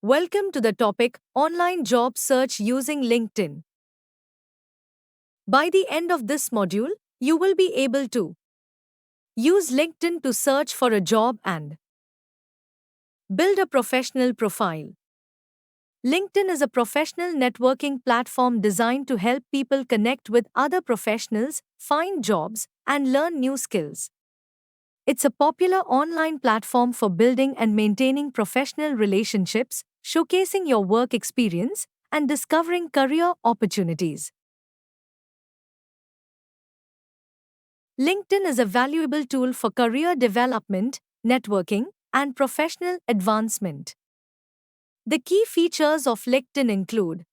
Welcome to the topic Online Job Search Using LinkedIn. By the end of this module, you will be able to use LinkedIn to search for a job and build a professional profile. LinkedIn is a professional networking platform designed to help people connect with other professionals, find jobs, and learn new skills. It's a popular online platform for building and maintaining professional relationships, showcasing your work experience, and discovering career opportunities. LinkedIn is a valuable tool for career development, networking, and professional advancement. The key features of LinkedIn include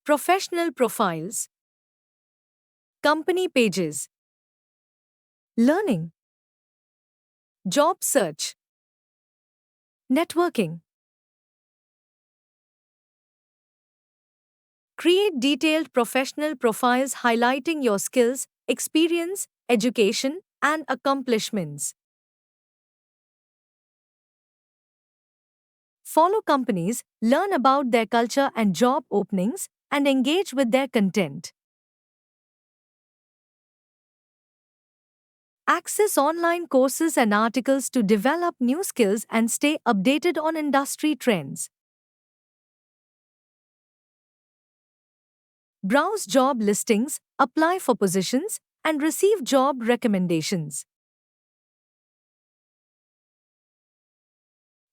professional profiles, company pages, learning, job search, networking. Create detailed professional profiles highlighting your skills, experience, education, and accomplishments. Follow companies, learn about their culture and job openings, and engage with their content. Access online courses and articles to develop new skills and stay updated on industry trends. Browse job listings, apply for positions, and receive job recommendations.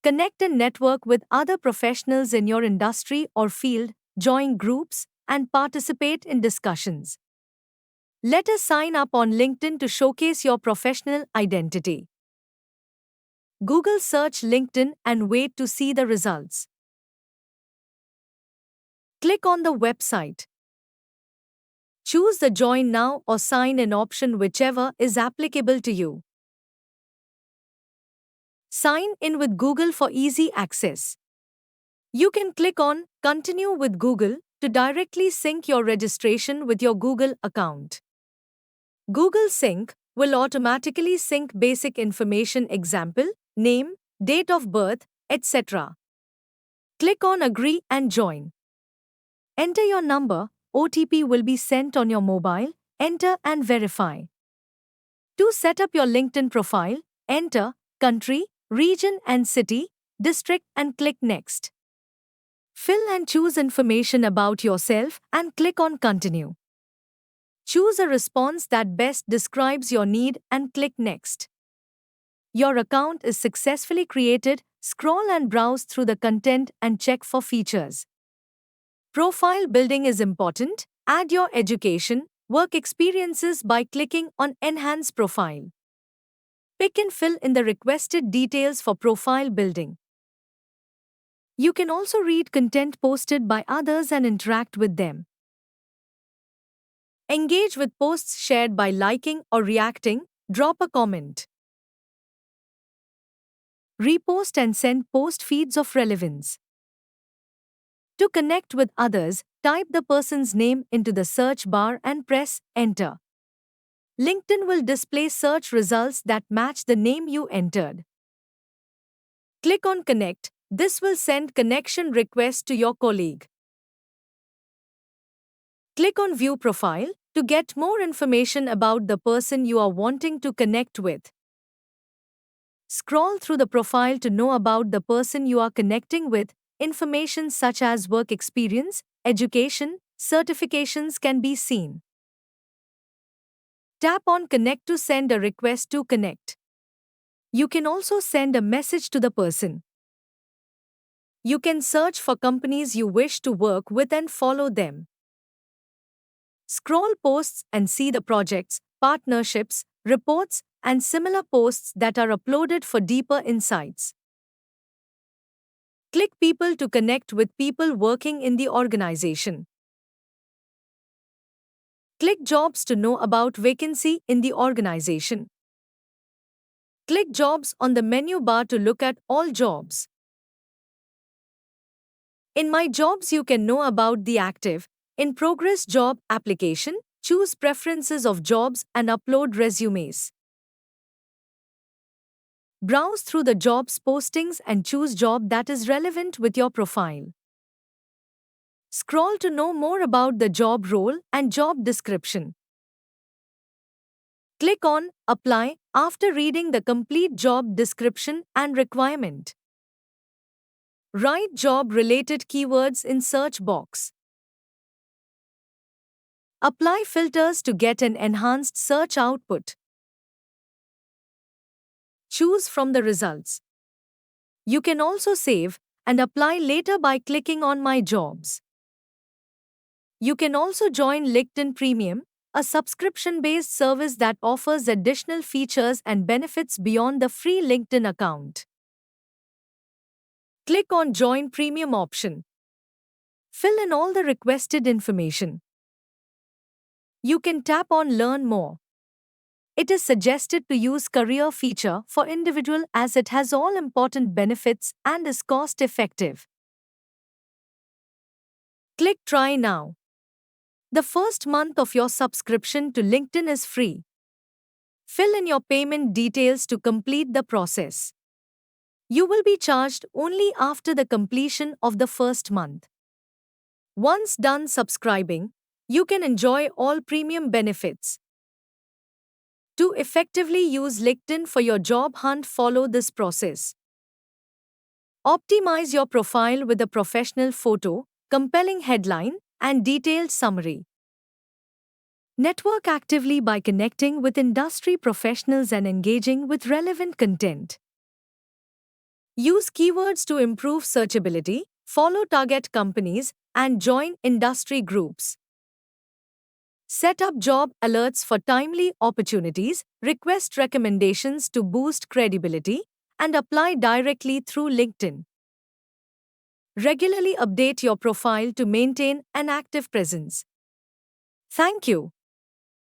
Connect and network with other professionals in your industry or field, join groups, and participate in discussions. Let us sign up on LinkedIn to showcase your professional identity. Google search LinkedIn and wait to see the results. Click on the website. Choose the Join Now or Sign In option, whichever is applicable to you. Sign in with Google for easy access. You can click on Continue with Google to directly sync your registration with your Google account. Google Sync will automatically sync basic information, example, name, date of birth, etc. Click on Agree and join. Enter your number, OTP will be sent on your mobile, enter and verify. To set up your LinkedIn profile, enter country, region and city, district and click Next. Fill and choose information about yourself and click on Continue. Choose a response that best describes your need and click Next. Your account is successfully created. Scroll and browse through the content and check for features. Profile building is important. Add your education, work experiences by clicking on Enhance Profile. Pick and fill in the requested details for profile building. You can also read content posted by others and interact with them. Engage with posts shared by liking or reacting, drop a comment. Repost and send post feeds of relevance. To connect with others, type the person's name into the search bar and press Enter. LinkedIn will display search results that match the name you entered. Click on Connect. This will send connection request to your colleague. Click on View Profile to get more information about the person you are wanting to connect with. Scroll through the profile to know about the person you are connecting with. Information such as work experience, education, certifications can be seen. Tap on Connect to send a request to connect. You can also send a message to the person. You can search for companies you wish to work with and follow them. Scroll posts and see the projects, partnerships, reports, and similar posts that are uploaded for deeper insights. Click People to connect with people working in the organization. Click Jobs to know about vacancy in the organization. Click Jobs on the menu bar to look at all jobs. In My Jobs you can know about the active, in progress job application, choose preferences of jobs and upload resumes. Browse through the jobs postings and choose job that is relevant with your profile. Scroll to know more about the job role and job description. Click on Apply after reading the complete job description and requirement. Write job-related keywords in search box. Apply filters to get an enhanced search output. Choose from the results. You can also save and apply later by clicking on My Jobs. You can also join LinkedIn Premium, a subscription-based service that offers additional features and benefits beyond the free LinkedIn account. Click on Join Premium option. Fill in all the requested information. You can tap on Learn More. It is suggested to use Career feature for individual as it has all important benefits and is cost-effective. Click Try Now. The first month of your subscription to LinkedIn is free. Fill in your payment details to complete the process. You will be charged only after the completion of the first month. Once done subscribing, you can enjoy all premium benefits. To effectively use LinkedIn for your job hunt, follow this process. Optimize your profile with a professional photo, compelling headline, and detailed summary. Network actively by connecting with industry professionals and engaging with relevant content. Use keywords to improve searchability, follow target companies, and join industry groups. Set up job alerts for timely opportunities, request recommendations to boost credibility, and apply directly through LinkedIn. Regularly update your profile to maintain an active presence. Thank you.